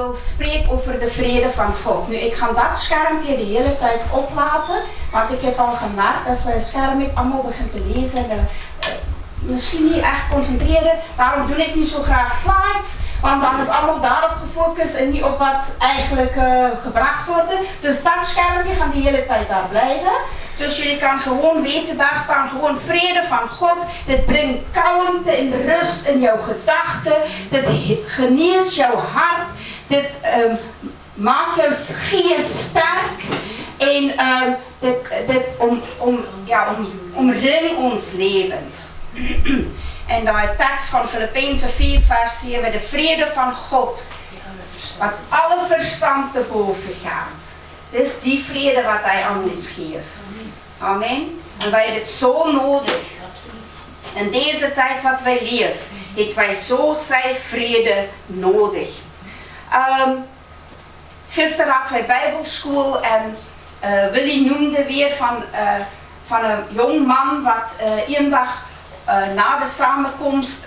wil spreken over de vrede van God. Nu, ik ga dat schermpje de hele tijd oplaten, want ik heb al gemerkt, als wij het scherm allemaal begint te lezen, misschien niet echt concentreren. Daarom doe ik niet zo graag slides, want dan is allemaal daarop gefocust en niet op wat eigenlijk gebracht wordt. Dus dat schermpje gaat de hele tijd daar blijven. Dus jullie kan gewoon weten, daar staan gewoon vrede van God. Dit brengt kalmte en rust in jouw gedachten. Dit geneest jouw hart. Dit maakt jouw geest sterk. En dit omringt ons levens. En de tekst van Filippenzen 4 vers 7. De vrede van God, wat alle verstand te boven gaat. Dit is die vrede wat hij aan ons geeft. Amen. En wij hebben dit zo nodig. In deze tijd wat wij leven, hebben wij zo zijn vrede nodig. Gisteren hadden wij bijbelschool en Willy noemde weer van een jong man wat een dag na de samenkomst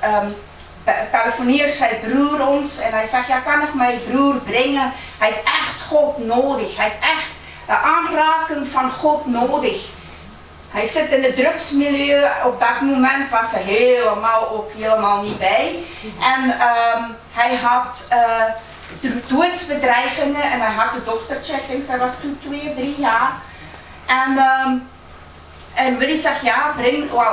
telefoneert zijn broer ons en hij zegt, ja, kan ik mijn broer brengen? Hij heeft echt God nodig. Hij heeft echt de aanraking van God nodig. Hij zit in het drugsmilieu. Op dat moment was hij helemaal niet bij. En hij had doodsbedreigingen en hij had de dochtertje, ik denk zij was toen 2, 3 jaar. En Willy zegt ja,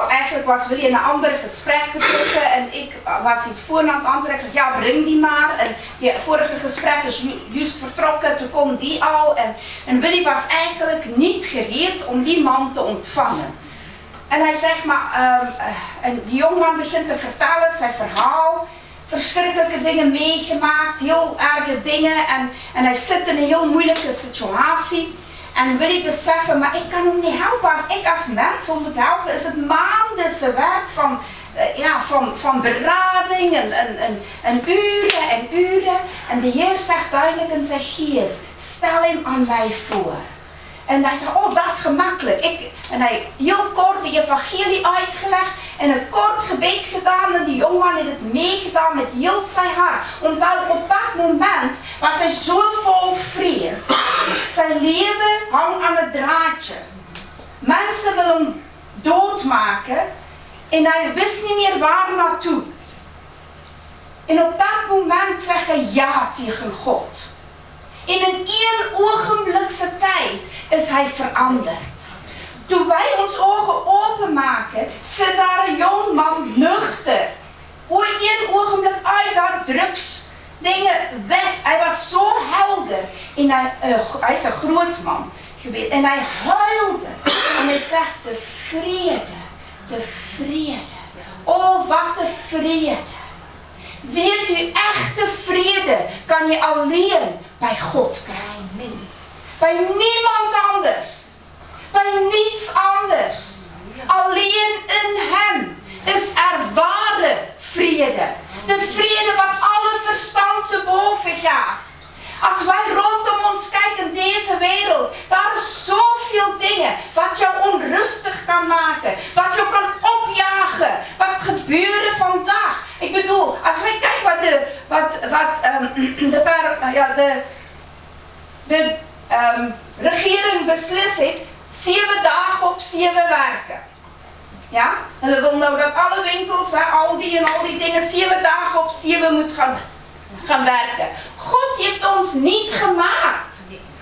eigenlijk was Willy in een ander gesprek betrokken en ik was iets voor aan het antwoorden. Ik zeg ja, breng die maar. En het vorige gesprek is juist vertrokken, toen komt die al. En Willy was eigenlijk niet gereed om die man te ontvangen. En hij zegt en die jongeman begint te vertellen zijn verhaal. Verschrikkelijke dingen meegemaakt, heel erge dingen. En hij zit in een heel moeilijke situatie. En wil ik beseffen, maar ik kan hem niet helpen. Als ik als mens om het helpen, is het maanden werk van berading en uren en uren. En de Heer zegt duidelijk in zijn geest, stel hem aan mij voor. En hij zegt, oh, dat is gemakkelijk. En hij heel kort de evangelie uitgelegd en een kort gebed gedaan. En die jongen heeft het meegedaan met heel zijn hart. Omdat op dat moment was hij zo vol vrees. Zijn leven hangt aan het draadje. Mensen willen hem doodmaken en hij wist niet meer waar naartoe. En op dat moment zegt hij ja tegen God. In een ogenblikse tijd is hij veranderd. Toen wij ons ogen openmaken, zit daar een jongman nuchter. Hoe in een ogenblik uit dat drugsdingen weg. Hij was zo helder. En hij is een groot man geweest. En hij huilde. En hij zegt de vrede. Oh, wat de vrede. Weet u, echte vrede kan je alleen bij God krijgen. Bij niemand anders. Bij niets anders. Alleen in hem is er ware vrede. De vrede wat alle verstand te boven gaat. Als wij rondom ons kijken in deze wereld, daar is zoveel dingen wat jou onrustig kan maken, wat jou kan opjagen, wat gebeuren vandaag. Ik bedoel, als wij kijken de regering beslist heeft, 7 dagen op 7 werken. Ja? En we willen nou dat alle winkels, Aldi en al die dingen, 7 dagen op 7 moet gaan werken. God heeft ons niet gemaakt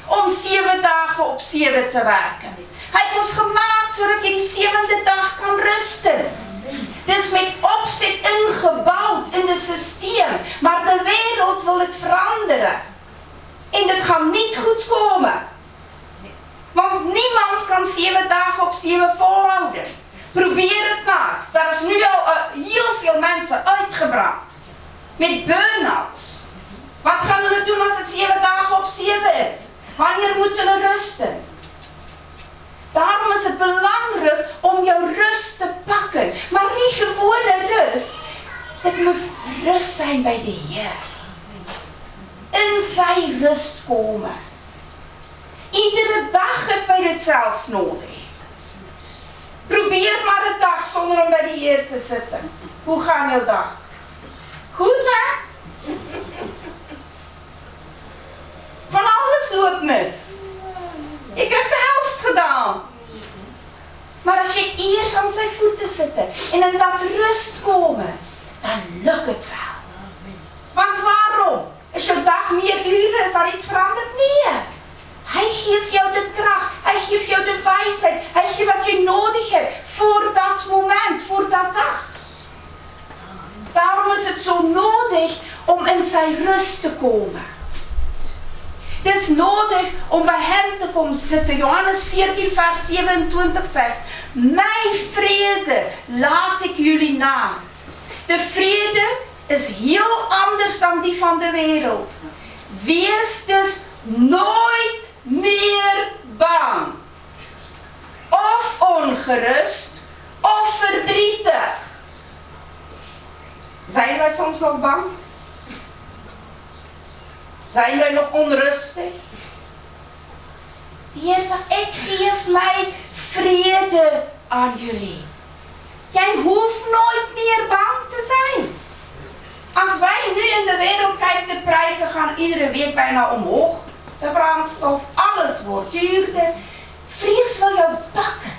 om 7 dagen op 7 te werken. Hij heeft ons gemaakt zodat je die 7e dag kan rusten. Dus met opzet ingebouwd in het systeem. Maar de wereld wil het veranderen. En het gaat niet goed komen. Want niemand kan 7 dagen op 7 volhouden. Probeer het maar. Daar is nu al heel veel mensen uitgebrand. Met burn-outs. Wat gaan we doen als het 7 dagen op 7 is? Wanneer moeten we rusten? Daarom is het belangrijk om jouw rust te pakken. Maar niet gewone rust. Het moet rust zijn bij de Heer. In zijn rust komen. Iedere dag hebben wij dit zelfs nodig. Probeer maar een dag zonder om bij de Heer te zitten. Hoe gaat jouw dag? Goed hè? alles loop mis. Jy krijg die helft gedaan. Maar as jy eers aan sy voete sitte en in dat rust kom, dan lukt het wel. Want waarom? Is jou dag meer ure, is daar iets veranderd? Nee. Hy geef jou de krag, hy geef jou de wysheid, hy geef wat jy nodig hebt voor dat moment, voor dat dag. Daarom is het zo nodig om in sy rust te komen. Het is nodig om bij hem te komen zitten. Johannes 14 vers 27 zegt, mijn vrede laat ik jullie na. De vrede is heel anders dan die van de wereld. Wees dus nooit meer bang. Of ongerust, of verdrietig. Zijn wij soms nog bang? Zijn wij nog onrustig? De Heer zegt, ik geef mij vrede aan jullie. Jij hoeft nooit meer bang te zijn. Als wij nu in de wereld kijken, de prijzen gaan iedere week bijna omhoog. De brandstof, alles wordt duurder. Vrees wil jou pakken.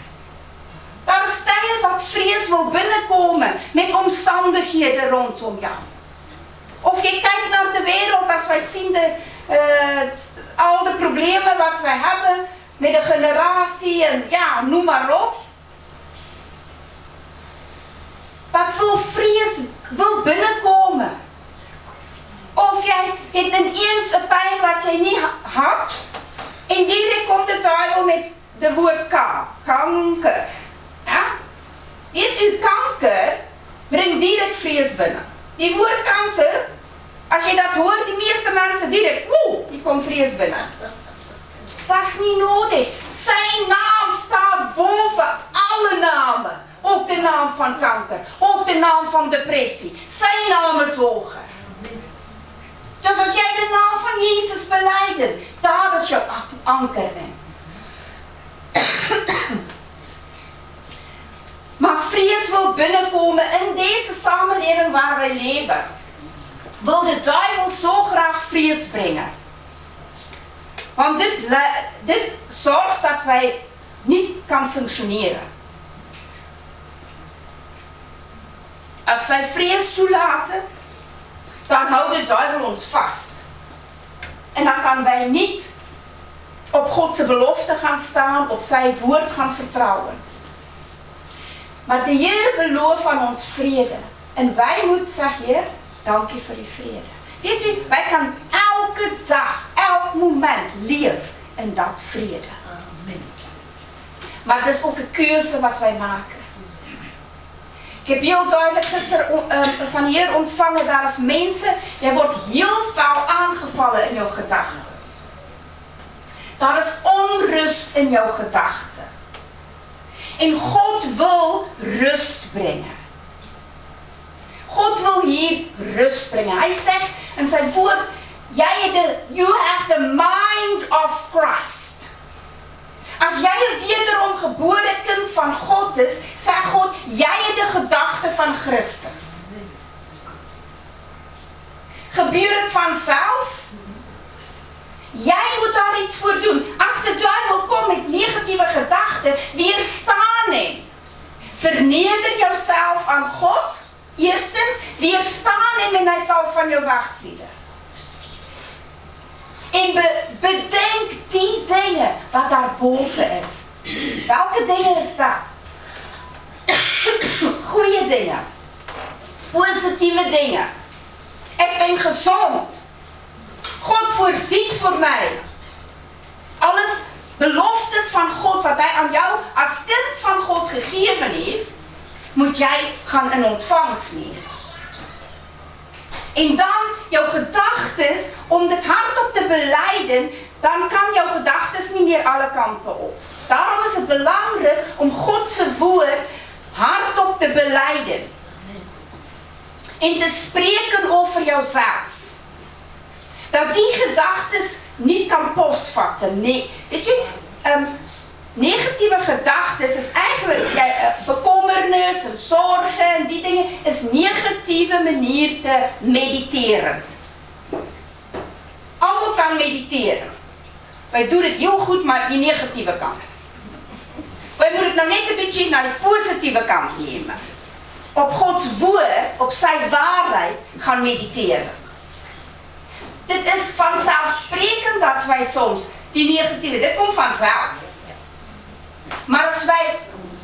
Daar is tijd dat vrees wil binnenkomen met omstandigheden rondom jou. Of je kijkt naar de wereld, als wij zien al de problemen wat wij hebben met de generatie en ja, noem maar op. Dat wil vrees wil binnenkomen. Of jij hebt ineens een pijn wat jij niet had en direct komt de duivel met de woord kanker. Ja? Weet u, kanker brengt direct vrees binnen. Die woord kanker, als je dat hoort, die meeste mensen direct, die komt vrees binnen. Dat is niet nodig. Zijn naam staat boven alle namen. Ook de naam van kanker, ook de naam van depressie. Zijn naam is hoger. Dus als jij de naam van Jezus belijdt, daar is jouw anker in. Maar vrees wil binnenkomen in deze samenleving waar wij leven. Wil de duivel zo graag vrees brengen. Want dit zorgt dat wij niet kan functioneren. Als wij vrees toelaten, dan houdt de duivel ons vast. En dan kan wij niet op Godse belofte gaan staan, op zijn woord gaan vertrouwen. Maar de Heer belooft van ons vrede. En wij moeten zeggen, Heer, dank u voor uw vrede. Weet u, wij kunnen elke dag, elk moment leven in dat vrede. Amen. Maar het is ook een keuze wat wij maken. Ik heb heel duidelijk gisteren van de Heer ontvangen, daar is mensen, jij wordt heel veel aangevallen in jouw gedachten. Daar is onrust in jouw gedachten. En God wil rust brengen. God wil hier rust brengen. Hij zegt in zijn woord, you have the mind of Christ. Als jij een wederom geboren kind van God is, zegt God, jij hebt de gedachten van Christus. Gebeurt het vanzelf? Jij moet daar iets voor doen. Als de duivel komt met negatieve gedachten, weerstaan hem. Verneder jezelf aan God. Eerstens, weerstaan hem en hij zal van je wegvliegen. En bedenk die dingen wat daarboven is. Welke dingen is dat? Goede dingen. Positieve dingen. Ik ben gezond. God voorziet voor mij. Alles beloftes van God wat hij aan jou als kind van God gegeven heeft, moet jij gaan in ontvangst nemen. En dan jouw gedachtes, om dit hardop te belijden, dan kan jouw gedachtes niet meer alle kanten op. Daarom is het belangrijk om Gods woord hardop te belijden. En te spreken over jouzelf. Dat die gedachtes niet kan postvatten. Nee, weet je, negatieve gedachten is eigenlijk bekommernis en zorgen en die dingen is een negatieve manier te mediteren. Allemaal kan mediteren. Wij doen het heel goed, maar die negatieve kant. Wij moeten het nou net een beetje naar de positieve kant nemen. Op Gods woord, op zijn waarheid gaan mediteren. Dit is vanzelfsprekend dat wij soms die negatieve, dit komt vanzelf. Maar als wij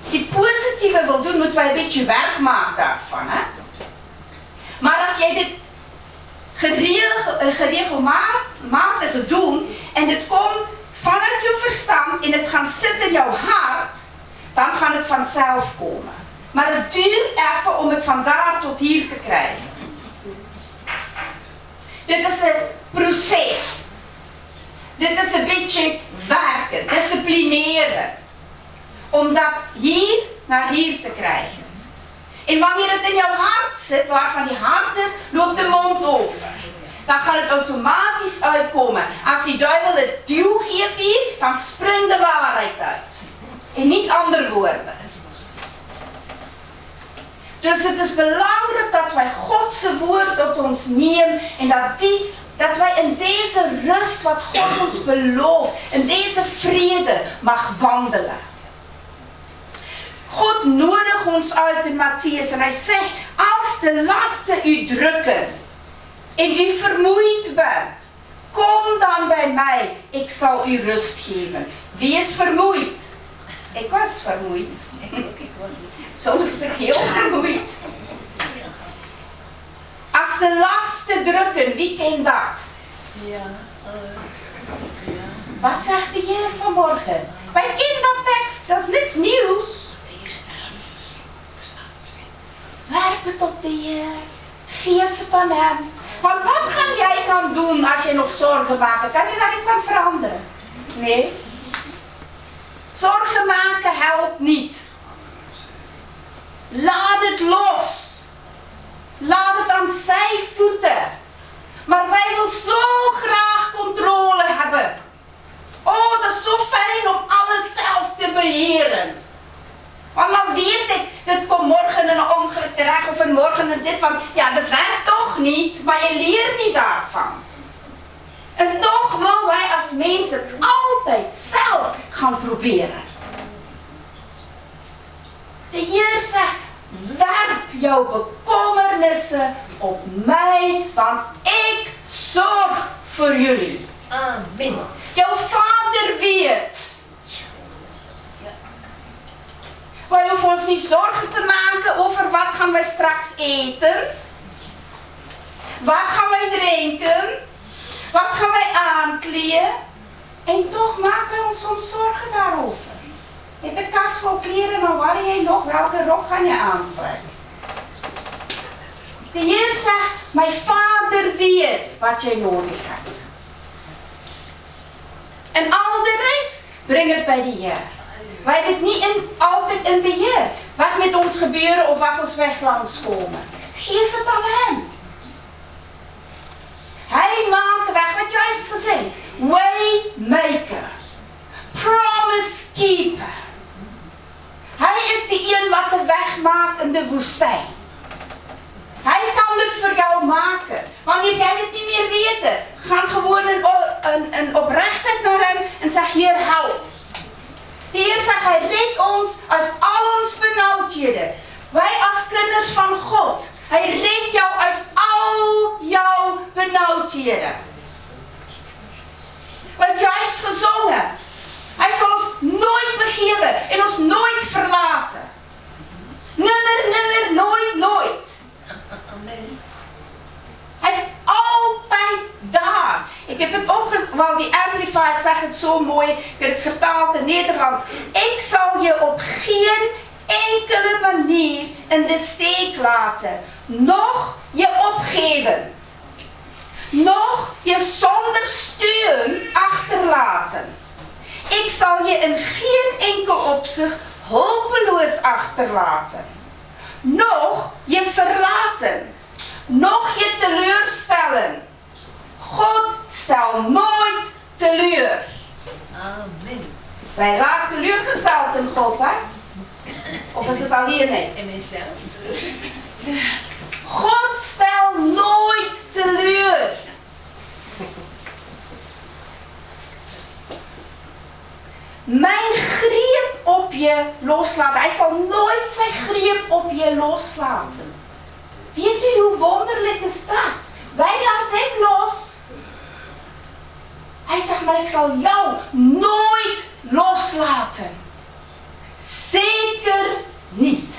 die positieve wil doen, moeten wij een beetje werk maken daarvan. Hè? Maar als jij dit geregelmatig doen en dit komt vanuit je verstand en het gaat zitten in jouw hart, dan gaat het vanzelf komen. Maar het duurt even om het van daar tot hier te krijgen. Dit is een proces. Dit is een beetje werken, disciplineren. Om dat hier naar hier te krijgen. En wanneer het in jouw hart zit, waarvan die hart is, loopt de mond over. Dan gaat het automatisch uitkomen. Als die duivel het duw geeft hier, dan springt de waarheid uit. En niet andere woorden. Dus het is belangrijk dat wij Gods woord tot ons nemen en dat wij in deze rust wat God ons belooft, in deze vrede mag wandelen. God nodigt ons uit in Mattheüs en hij zegt, als de lasten u drukken en u vermoeid bent, kom dan bij mij, ik zal u rust geven. Wie is vermoeid? Ik was vermoeid. Soms was ik heel vermoeid. Als de lasten drukken, wie kent dat? Ja. Wat zegt de Heer vanmorgen? Wij kennen dat tekst, dat is niks nieuws. Werp het op de Heer. Geef het aan hem. Want wat ga jij dan doen als je nog zorgen maakt? Kan je daar iets aan veranderen? Nee. Zorgen maken helpt niet. Laat het los. Laat het aan zijn voeten. Maar wij willen zo graag controle hebben. Oh, dat is zo fijn om alles zelf te beheren. Want dan weet ik, dit komt morgen een ongeluk terecht of morgen een dit van, ja dat werkt toch niet, maar je leert niet daarvan. En toch willen wij als mensen altijd zelf gaan proberen. De Heer zegt, werp jouw bekommernissen op mij, want ik zorg voor jullie. Amen. Jouw Vader weet. Wij hoeven ons niet zorgen te maken over wat gaan wij straks eten. Wat gaan wij drinken. Wat gaan wij aankleden. En toch maken wij ons soms zorgen daarover. In de kast vol kleren, dan waar jij nog welke rok ga je aantrekken. De Heer zegt, mijn Vader weet wat jij nodig hebt. En al de rest, breng het bij de Heer. Wij hebben het niet altijd in beheer. Wat met ons gebeuren of wat ons weg langskomen. Geef het aan hem. Hij maakt de weg, wat juist gezegd. Waymaker. Promise keeper. Hij is die een wat de weg maakt in de woestijn. Hij kan het voor jou maken. Wanneer jij het niet meer weet, ga gewoon een oprechtheid naar hem en zeg, Heer, help. De Heer zegt, hij redt ons uit al ons benauwdheden. Wij als kinders van God. Hij redt jou uit al jouw benauwdheden. We hebben juist gezongen. Hij zal ons nooit begeven en ons nooit verlaten. Nimmer, nooit, nooit. Amen. Hij is altijd daar. Ik heb het opgeschreven, want die Amplified zegt het zo mooi. Ik heb het vertaald in Nederlands. Ik zal je op geen enkele manier in de steek laten. Noch je opgeven. Noch je zonder steun achterlaten. Ik zal je in geen enkel opzicht hulpeloos achterlaten. Noch je verlaten. Nog je teleurstellen. God stelt nooit teleur. Amen. Wij raken teleurgesteld in God, hè? Of is het alleen ik? In mijzelf. God stelt nooit teleur. loslaten. Weet u hoe wonderlijk is dat? Wij laten hem los. Hij zegt, maar ik zal jou nooit loslaten. Zeker niet.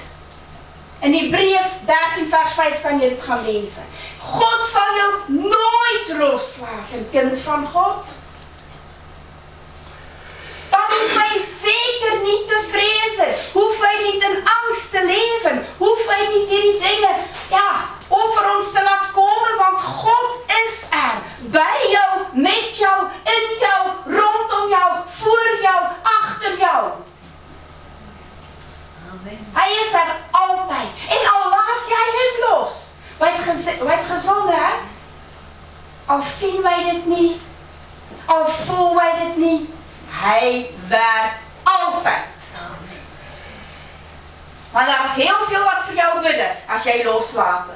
In Hebreeën 13 vers 5 kan je het gaan lezen. God zal jou nooit loslaten, kind van God. Dan hoef wij zeker niet te vrezen. Hoef wij niet in angst te leven. Hoef wij niet die dingen over ons te laten komen. Want God is er. Bij jou, met jou, in jou, rondom jou, voor jou, achter jou. Amen. Hij is er altijd. En al laat jij hem los. Wij het gezongen, hè? Al zien wij dit niet. Al voelen wij dit niet. Hij werkt altijd. Maar daar is heel veel wat voor jou bidden als jij loslaat.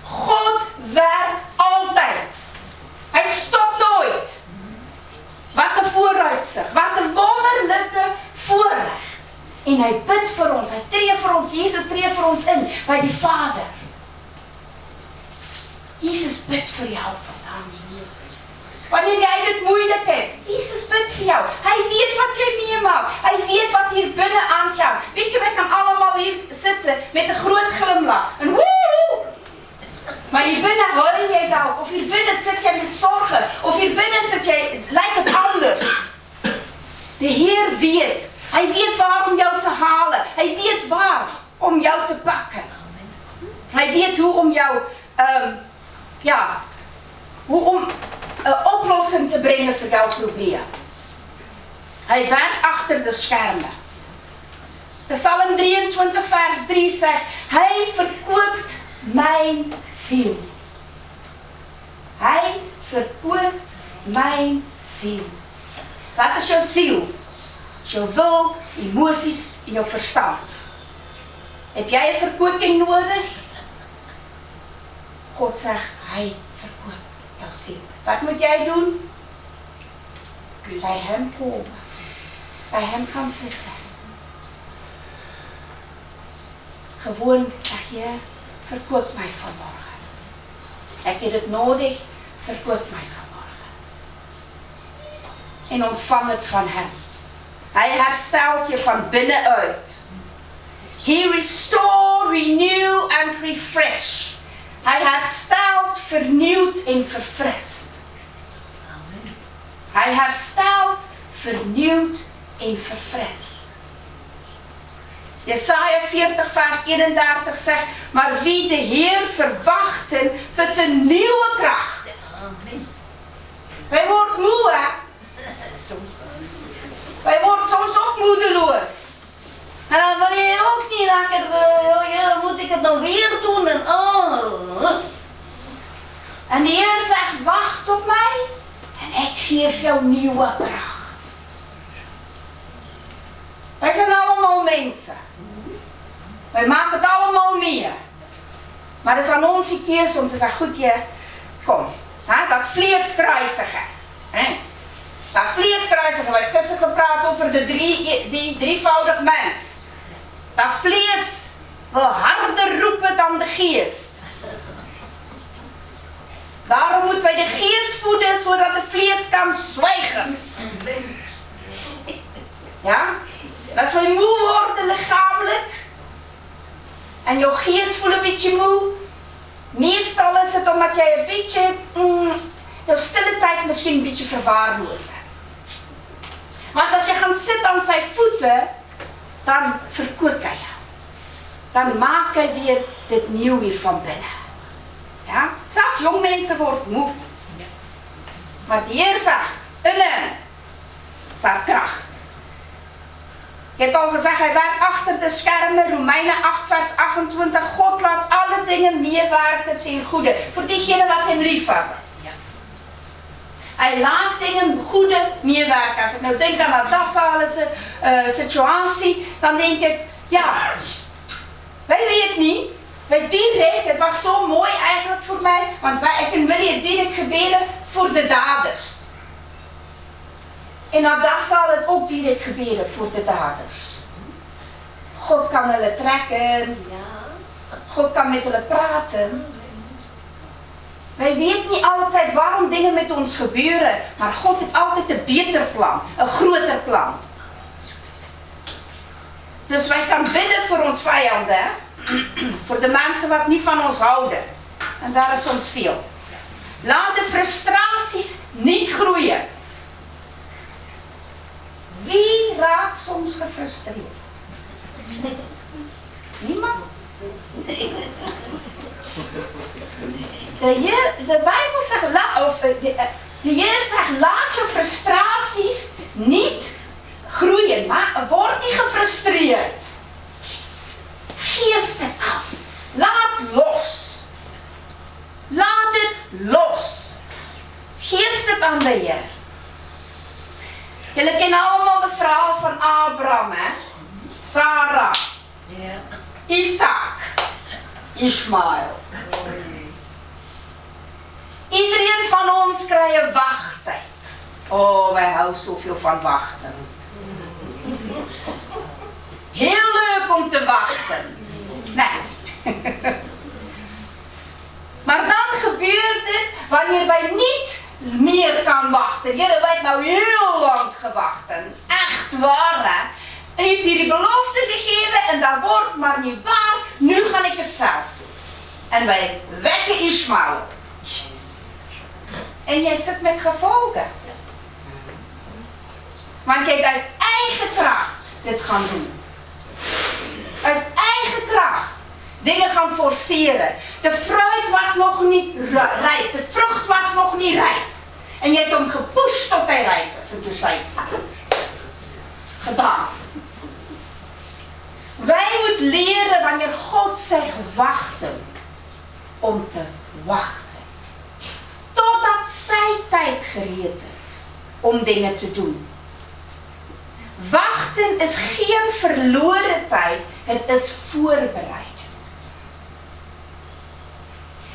God werkt altijd. Hij stopt nooit. Wat een vooruitzicht. Wat een wonderlijke voorrecht. En hij bidt voor ons. Hij treedt voor ons. Jezus treedt voor ons in. Bij die Vader. Jezus bidt voor jou vandaag. Wanneer jij het moeilijk hebt. Jezus bidt voor jou. Hij weet wat jij meemaakt. Hij weet wat hier binnen aangaat. Weet je, wij kan allemaal hier zitten met een groot glimlach. En woehoe! Maar hier binnen hoor jij dat. Of hier binnen zit jij met zorgen. Of hier binnen zit jij, lijkt het anders. De Heer weet. Hij weet waar om jou te halen. Hij weet waar om jou te pakken. Hij weet hoe om jou, hoe om een oplossing te brengen voor jouw probleem. Hij werkt achter de schermen. De Psalm 23 vers 3 zegt, hij verkoopt mijn ziel. Hij verkoopt mijn ziel. Wat is jouw ziel? Jouw wil, emoties en jouw verstand. Heb jij een verkooping nodig? God zegt, hij verkoopt jouw ziel. Wat moet jij doen? Bij hem komen. Bij hem gaan zitten. Gewoon zeg je, verkoop mij vanmorgen. Heb je het nodig? Verkoop mij vanmorgen. En ontvang het van hem. Hij herstelt je van binnenuit. He restore, renew and refresh. Hij herstelt, vernieuwt en verfrist. Amen. Hij herstelt, vernieuwt en verfrist. Jesaja 40 vers 31 zegt, maar wie de Heer verwachten, met een nieuwe kracht. Amen. Wij worden moe, hè? Wij worden soms ook moedeloos. En dan wil je ook niet lekker, moet ik het nou weer doen? En de Heer zegt, wacht op mij en ik geef jou nieuwe kracht. Wij zijn allemaal mensen. Wij maken het allemaal mee. Maar het is aan ons die keuze om te zeggen, goed je, kom. Dat vlees kruisigen. Dat vlees kruisigen, we hebben gisteren gepraat over die drievoudig mens. Dat vlees wil harder roepen dan de geest. Daarom moeten wij de geest voeden, zodat de vlees kan zwijgen. Ja? Als wij moe worden lichamelijk, en jouw geest voelt een beetje moe, meestal is het omdat jij een beetje, jouw stille tijd misschien een beetje verwaarloost. Want als je gaat zitten aan zijn voeten, dan verkoopt hij je. Dan maakt hij weer dit nieuw weer van binnen. Ja? Zelfs jong mensen worden moe. Maar de Heer zegt, in hem staat kracht. Ik heb al gezegd, hij werkt achter de schermen. Romeinen 8 vers 28. God laat alle dingen meewerken ten goede. Voor diegenen wat hem lief hebben. Hij laat dingen goede meewerken. Als ik nou denk aan dat situatie, dan denk ik, ja, wij weten niet. Wij direct, het was zo mooi eigenlijk voor mij, want ik wil je direct gebeden voor de daders. En dat zal het ook direct gebeden voor de daders. God kan hulle trekken. God kan met hulle praten. Wij weten niet altijd waarom dingen met ons gebeuren, maar God heeft altijd een beter plan, een groter plan. Dus wij kan bidden voor ons vijanden, hè? Voor de mensen wat niet van ons houden. En daar is soms veel. Laat de frustraties niet groeien. Wie raakt soms gefrustreerd? Niemand? De Bijbel zegt, de Heer zegt, laat je frustraties niet groeien, maar word niet gefrustreerd. Geef het af. Laat los. Laat het los. Geef het aan de Heer. Jullie kennen allemaal de verhaal van Abraham, hè? Sarah, Isaac, Ismaël. Iedereen van ons krijgt een wachttijd. Oh, wij houden zoveel van wachten. Heel leuk om te wachten. Nee. Maar dan gebeurt het wanneer wij niet meer kan wachten. Jullie hebben nou heel lang gewacht. Echt waar, hè? En je hebt hier die belofte gegeven en dat wordt maar niet waar. Nu ga ik het zelf doen. En wij wekken Ismaël. En jij zit met gevolgen. Want jij hebt uit eigen kracht dit gaan doen. Uit eigen kracht. Dingen gaan forceren. De fruit was nog niet rijp. De vrucht was nog niet rijp. En je hebt hem gepusht tot hij rijp is. En toen zei ik, gedaan. Wij moeten leren wanneer God zegt wachten. Om te wachten. Totdat zijn tijd gereed is. Om dingen te doen. Wachten is geen verloren tijd. Het is voorbereiden.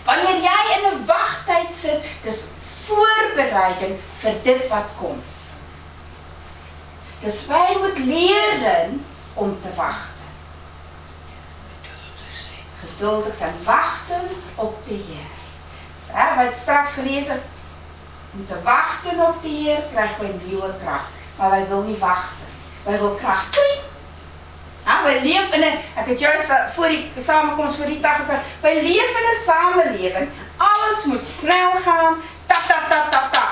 Wanneer jij in een wachttijd zit, dus voorbereiden voor dit wat komt. Dus wij moeten leren om te wachten. Geduldig zijn. Wachten op de Heer. Ja, we hebben het straks gelezen. Om te wachten op de Heer krijgen we een nieuwe kracht. Maar wij willen niet wachten. Wij willen kracht. Ja, wij leven in een, ik heb het juist voor die samenkomst voor die dag gezegd, wij leven in een samenleving. Alles moet snel gaan,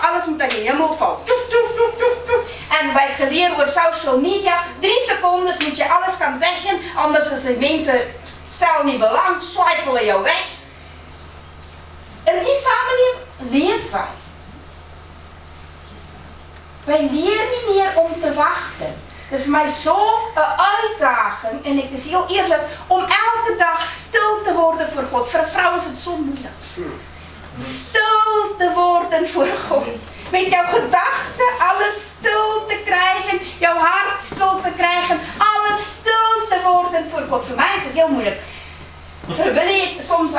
alles moet aan je helemaal vallen. Toef, toef, toef, toef, toef. En wij geleerd door social media, 3 seconden moet je alles gaan zeggen, anders is het mensen, stel niet belang, swipelen jou weg. In die samenleving leven wij. Wij leren niet meer om te wachten. Het is mij zo een uitdaging, en ik is heel eerlijk, om elke dag stil te worden voor God. Voor een vrouw is het zo moeilijk. Stil te worden voor God. Met jouw gedachten alles stil te krijgen, jouw hart stil te krijgen, alles stil te worden voor God. Voor mij is het heel moeilijk. Wil je soms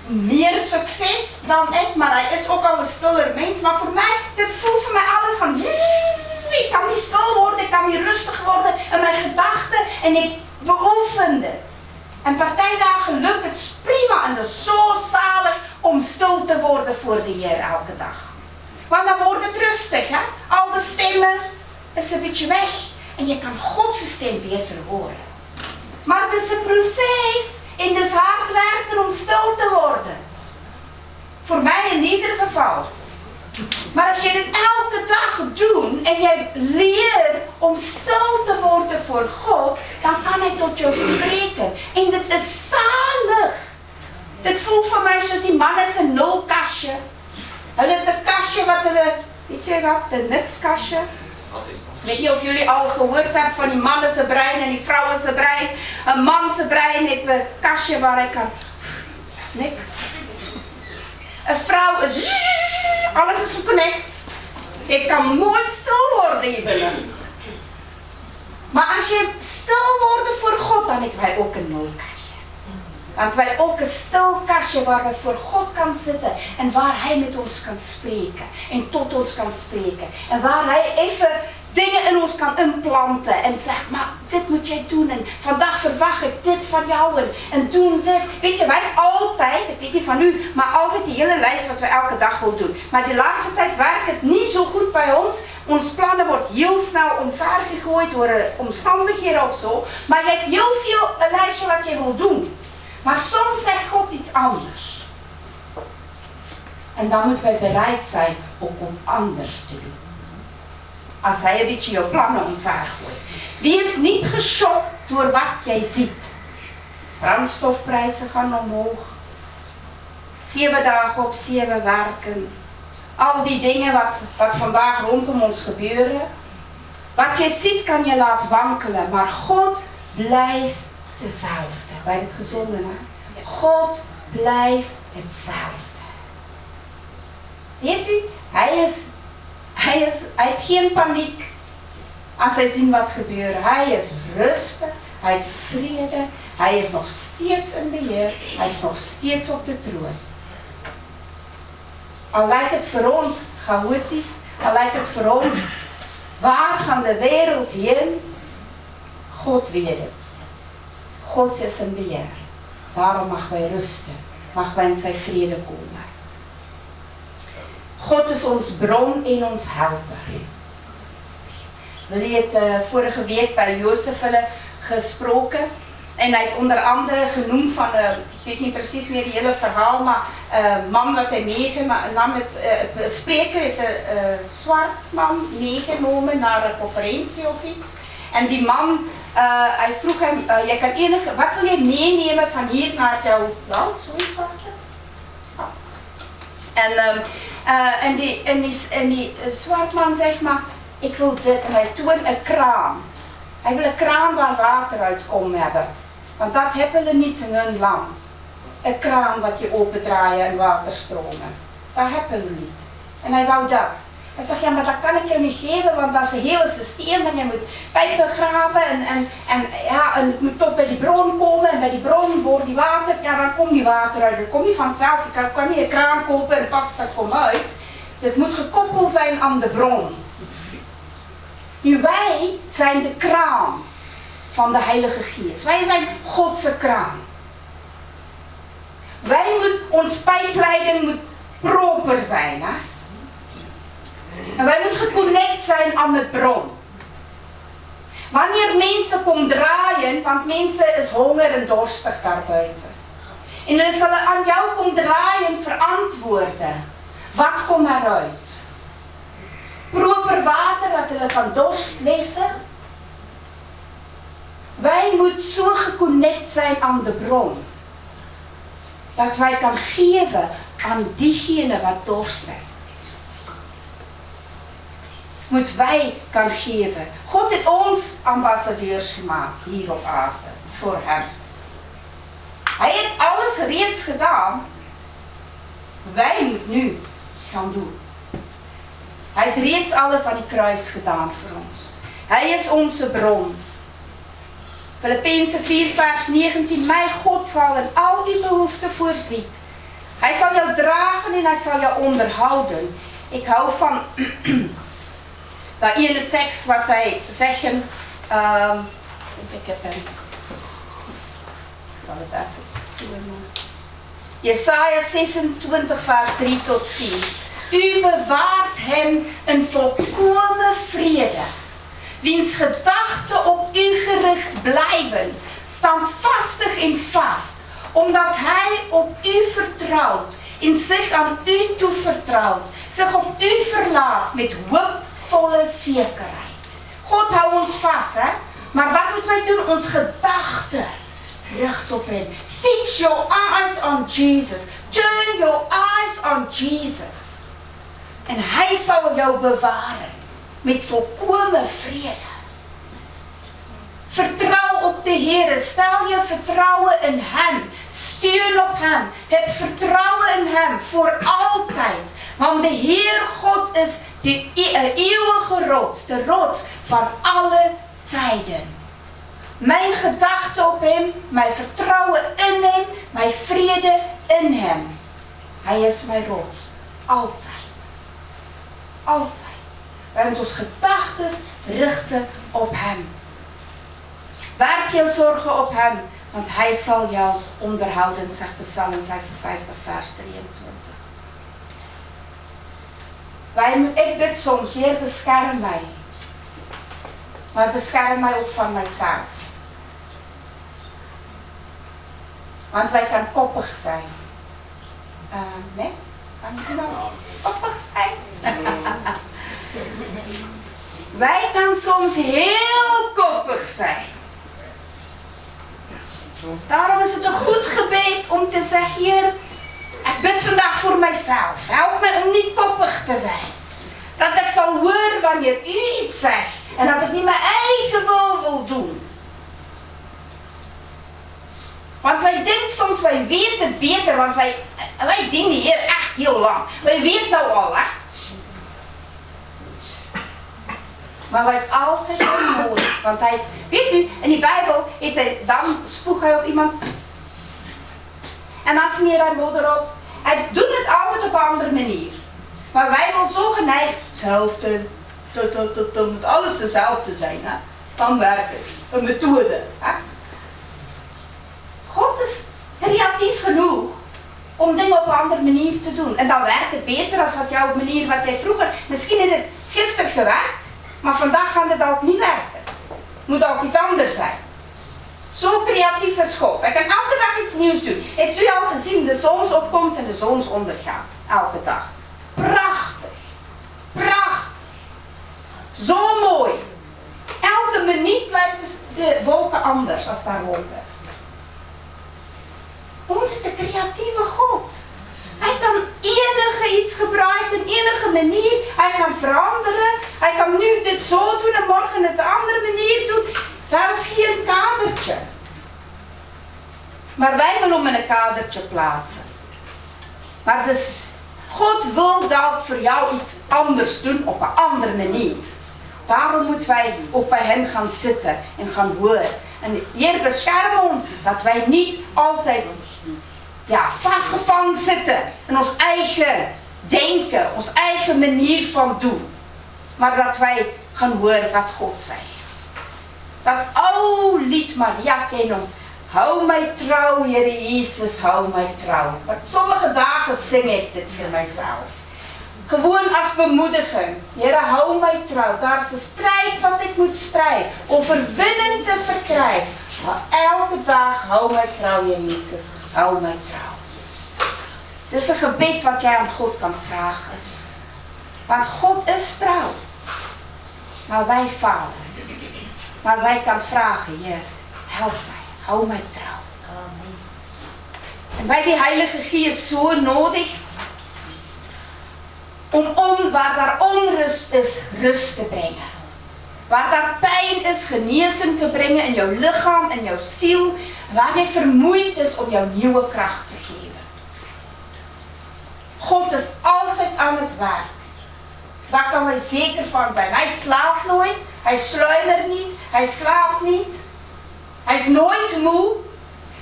meer succes dan ik, maar hij is ook al een stiller mens. Maar voor mij, dit voelt voor mij alles van... Ik kan niet stil worden, ik kan niet rustig worden in mijn gedachten en ik beoefen het. En partijdagen lukt het prima en het is zo zalig om stil te worden voor de Heer elke dag. Want dan wordt het rustig, hè? Al de stemmen is een beetje weg en je kan Gods stem beter horen. Maar het is een proces en het is hard werken om stil te worden. Voor mij in ieder geval. Maar als je dit elke dag doet en jij leert om stil te worden voor God, dan kan hij tot jou spreken. En dit is zalig. Dit voelt voor mij zoals die man is een nulkastje. Hulle het een kastje wat hulle, weet je wat, een nikskastje. Ik weet niet of jullie al gehoord hebben van die mannen zijn brein en die vrouwen zijn brein. Een man zijn brein heeft een kastje waar hij kan, niks. Een vrouw is, alles is geconnect. Ik kan nooit stil worden hier. Maar als je stil wordt voor God, dan hebben wij ook een nulkastje. Want wij ook een stil kastje waar we voor God kan zitten. En waar hij met ons kan spreken. En tot ons kan spreken. En waar hij even dingen in ons kan implanten en zegt, maar dit moet jij doen en vandaag verwacht ik dit van jou en doen dit. Weet je, wij altijd, ik weet niet van u, maar altijd die hele lijst wat we elke dag willen doen. Maar de laatste tijd werkt het niet zo goed bij ons. Ons plannen wordt heel snel omvergegooid door omstandigheden of zo. Maar je hebt heel veel een lijstje wat je wil doen. Maar soms zegt God iets anders. En dan moeten wij bereid zijn ook om anders te doen. Als hij een beetje je plannen omvergooit. Wie is niet geschokt door wat jij ziet? Brandstofprijzen gaan omhoog. 7 dagen op 7 werken. Al die dingen wat vandaag rondom ons gebeuren. Wat je ziet kan je laten wankelen. Maar God blijft dezelfde. Wij hebben het gezongen. Hè? God blijft hetzelfde. Weet u? Hij heeft geen paniek als hij ziet wat gebeurt. Hij is rustig, hij heeft vrede, hij is nog steeds in beheer, hij is nog steeds op de troon. Al lijkt het voor ons chaotisch, al lijkt het voor ons, waar gaat de wereld heen? God weet het. God is in beheer. Daarom mag wij rusten, mag wij in zijn vrede komen. God is ons bron en ons helper. Willie het vorige week bij Jozef gesproken. En hij heeft onder andere genoemd van, ik weet niet precies meer die hele verhaal, maar man dat hij meegenomen, de spreker heeft een zwart man meegenomen naar een conferentie of iets. En die man, hij vroeg hem, jij kan wat wil je meenemen van hier naar jouw land, zoiets was het? En die zwartman zegt maar, ik wil dit. En hij toont een kraan. Hij wil een kraan waar water uitkomt hebben. Want dat hebben ze niet in hun land. Een kraan wat je opendraait en water stromen. Dat hebben ze niet. En hij wou dat. Hij zegt, ja maar dat kan ik je niet geven, want dat is een hele systeem en je moet pijpen graven en het moet toch bij die bron komen en bij die bron wordt die water, ja dan komt die water uit. Dat komt niet vanzelf, je kan niet een kraan kopen en pas dat komt uit. Het moet gekoppeld zijn aan de bron. Nu wij zijn de kraan van de Heilige Geest. Wij zijn Godse kraan. Ons pijpleiding moet proper zijn. Hè? En wij moeten geconnect zijn aan de bron. Wanneer mensen komen draaien, want mensen is honger en dorstig daarbuiten. En ze zullen aan jou komen draaien verantwoorden. Wat komt eruit? Proper water dat hulle kan dorst lezen. Wij moeten zo geconnect zijn aan de bron. Dat wij kan geven aan diegene wat dorst heeft. Moet wij kan geven. God heeft ons ambassadeurs gemaakt hier op aarde voor hem. Hij heeft alles reeds gedaan. Wij moeten nu gaan doen. Hij heeft reeds alles aan het kruis gedaan voor ons. Hij is onze bron. Filippenzen 4 vers 19. Mijn God zal in al uw behoeften voorziet. Hij zal jou dragen en hij zal jou onderhouden. Ik hou van dat ene tekst wat hij zeggen. Ik heb hem. Ik zal het even doen. Jesaja 26 vers 3 tot 4. U bewaart hem een volkomen vrede, wiens gedachten op u gericht blijven, standvastig en vast, omdat hij op u vertrouwt en zich aan u toevertrouwt, zich op u verlaat met hoopvolle zekerheid. God houdt ons vast, hè? Maar wat moeten wij doen? Ons gedachten richt op hem. Fix your eyes on Jesus. Turn your eyes on Jesus. En hij zal jou bewaren met volkomen vrede. Vertrouw op de Heer. Stel je vertrouwen in hem. Steun op hem. Heb vertrouwen in hem voor altijd. Want de Heer God is de eeuwige rots. De rots van alle tijden. Mijn gedachte op hem. Mijn vertrouwen in hem. Mijn vrede in hem. Hij is mijn rots. Altijd. Altijd. Wij moeten ons gedagtes richten op hem. Werp jouw zorgen op hem, want hij zal jou onderhouden, zegt Psalm 55 vers 23. Ik bid soms, Heer, bescherm mij. Maar bescherm mij ook van mijzelf. Want wij kan koppig zijn. Nee? Kan iemand koppig zijn? Wij kan soms heel koppig zijn. Daarom is het een goed gebed om te zeggen, Heer, ik bid vandaag voor mijzelf. Help mij om niet koppig te zijn. Dat ik zal horen wanneer u iets zegt. En dat ik niet mijn eigen wil doen. Want wij denken soms, wij weten het beter. Want wij dienen hier echt heel lang. Wij weten nou al, hè. Maar wij het altijd heel nodig. Want hij, weet u, in die Bijbel, dan spoeg hij op iemand. En dan smeert hij modder op. Hij doet het altijd op een andere manier. Maar wij willen zo geneigd, hetzelfde. Het moet alles dezelfde zijn, hè? Dan werkt het. Een methode. Hè? God is creatief genoeg om dingen op een andere manier te doen. En dan werkt het beter als wat jouw manier, wat jij vroeger, misschien in het gisteren gewerkt, maar vandaag gaat het ook niet werken. Het moet ook iets anders zijn. Zo creatief is God. Hij kan elke dag iets nieuws doen. Heeft u al gezien de zonsopkomst en de zonsondergang? Elke dag. Prachtig. Prachtig. Zo mooi. Elke minuut lijkt de wolken anders als daar wolken is. Ons is de creatieve God. Hij kan enige iets gebruiken, enige manier. Hij kan veranderen. Hij kan nu dit zo doen en morgen het op een andere manier doen. Daar is hier een kadertje. Maar wij willen hem in een kadertje plaatsen. Maar dus, God wil dat voor jou iets anders doen op een andere manier. Daarom moeten wij ook bij hem gaan zitten en gaan horen. En Heer, bescherm ons dat wij niet altijd vastgevangen zitten in ons eigen denken, ons eigen manier van doen. Maar dat wij gaan horen wat God zegt. Dat oude lied Maria kennen. Hou mij trouw, Heer Jezus, hou mij trouw. Maar sommige dagen zing ik dit voor mijzelf. Gewoon als bemoediging. Heer, hou mij trouw. Daar is een strijd wat ik moet strijden. Overwinning te verkrijgen. Maar elke dag hou mij trouw, Heer Jezus, hou mij trouw. Dit is een gebed wat jij aan God kan vragen. Want God is trouw. Maar wij falen. Maar wij kan vragen, Heer, help mij, hou mij trouw. Amen. En bij die Heilige Geest zo nodig om waar daar onrust is, rust te brengen. Waar daar pijn is, genezing te brengen in jouw lichaam en jouw ziel. Waar je vermoeid is om jouw nieuwe kracht te geven. God is altijd aan het werk. Daar kan wij zeker van zijn. Hij slaapt nooit, hij sluimert niet, hij slaapt niet. Hij is nooit moe.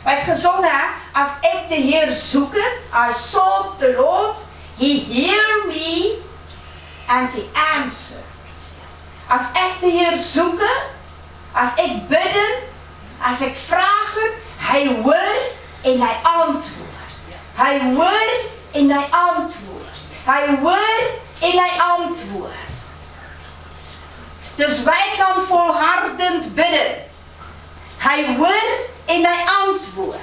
Wij hebben gezongen, als ik de Heer zoeken, I sought the Lord, He hear me and He answered. Als ik de Heer zoeken, als ik bidden, als ik vragen, hij hoort en hij antwoordt. Hij hoort en hij antwoordt. Hij hoort en hij antwoordt. Dus wij kan volhardend bidden. Hij hoort en hij antwoordt.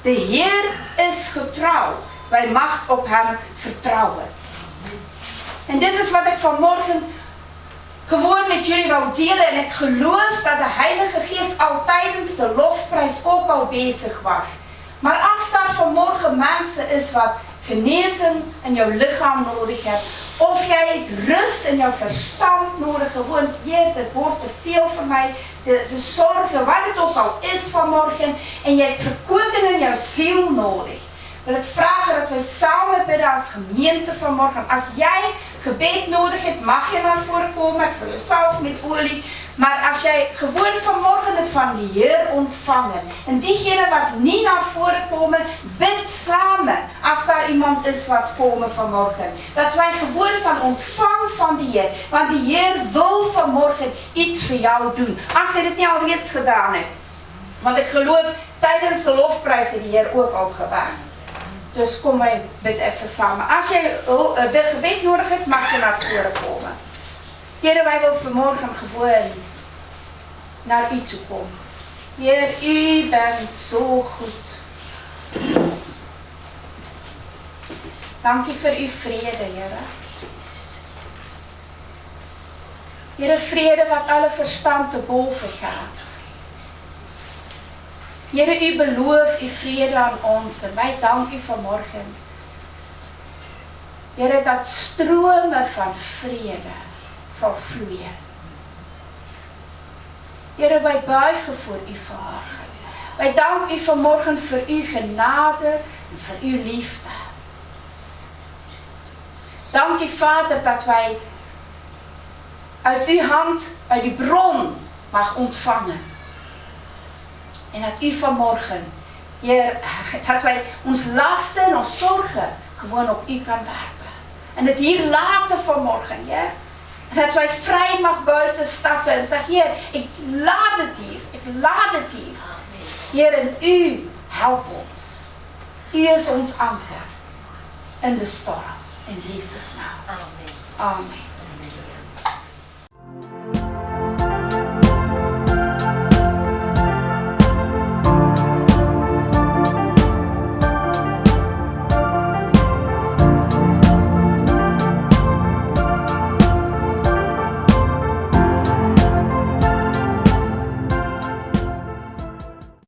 De Heer is getrouw. Wij mag op hem vertrouwen. En dit is wat ik vanmorgen gewoon met jullie wou delen. En ik geloof dat de Heilige Geest al tijdens de lofprijs ook al bezig was. Maar als daar vanmorgen mensen is wat genezing in jouw lichaam nodig hebt. Of jij rust in jouw verstand nodig. Gewoon, Heer, dit wordt te veel voor mij. De zorgen, wat het ook al is vanmorgen. En jij hebt verkoeking in jouw ziel nodig. Wil ik vragen dat wij samen bidden als gemeente vanmorgen. Als jij gebed nodig hebt, mag je naar voren komen. Ik zal jezelf met olie Maar as jy gewoon vanmorgen het van die Heer ontvangen, en diegene wat nie na vore kom, bid samen, as daar iemand is wat kom vanmorgen, dat wij gewoon kan ontvang van die Heer, want die Heer wil vanmorgen iets vir jou doen, as hy dit nie al reeds gedaan het. Want ek geloof, tydens die lofprys het die Heer ook al gewerk. Dus kom my bid even samen. As jy gebed nodig het, mag jy naar vore kom. Here, wij wil vanmorgen gewoon naar u toe komen. Heer, u bent zo goed. Dank u voor uw vrede, Heer. Heer, vrede wat alle verstand te boven gaat. Heer, u belooft uw vrede aan ons en wij danken u vanmorgen. Heer, dat stromen van vrede zal vloeien. Heer, wij buigen voor u vanmorgen. Wij danken u vanmorgen voor uw genade en voor uw liefde. Dank u, Vader, dat wij uit uw hand, uit uw bron mag ontvangen. En dat u vanmorgen, Heer, dat wij ons lasten en ons zorgen gewoon op u kan werpen. En het hier laten vanmorgen, Heer. En dat wij vrij mag buiten stappen en zeggen, Heer, ik laat het hier. Ik laat het hier. Heer, en u help ons. U is ons anker in de storm. In Jezus' naam. Amen. Amen.